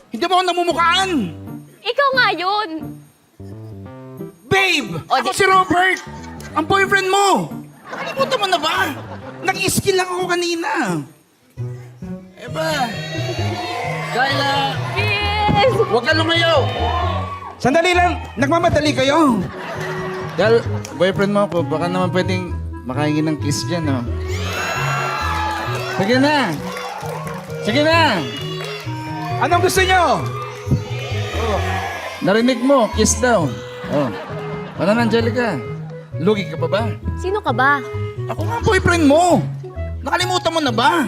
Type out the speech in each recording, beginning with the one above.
Hindi mo ako namumukhaan. Ikaw nga yun. Babe! O, Ako si Robert! Ang boyfriend mo! Nakalimutan mo na ba? Nag-skill lang ako kanina. Eba! Kayla! Yes! Huwag ka lumayo! Sandali lang! Nagmamadali kayo! Dahil boyfriend mo ako, baka naman pwedeng makahingi ng kiss dyan, no? Sige na! Sige na! Anong gusto nyo? Oh. Narinig mo, kiss daw. Oh. Ano na, Angelica? Lugi ka pa ba? Sino ka ba? Ako nga boyfriend mo. Nakalimutan mo na ba?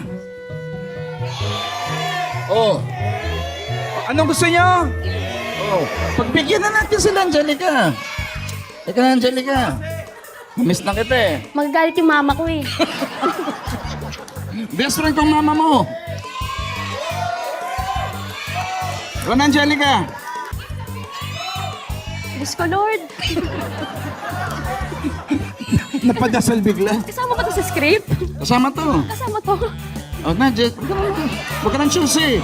Oh. Anong gusto niyo? Oh. Pagbigyan na natin sila, Angelica. Ika na, Angelica. Miss na kita eh. Magagalit yung mama ko eh. Best friend kong mama mo. Ron, Angelica. Diyos ko, Lord. Napadasal bigla. Kasama ba to sa script? Kasama to. Kasama to. Oh, na, Jet. Huwag ka ng shoes eh.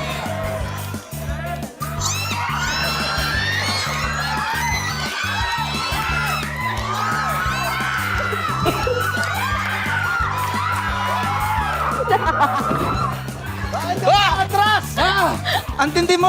Atras! Ang tindi mo!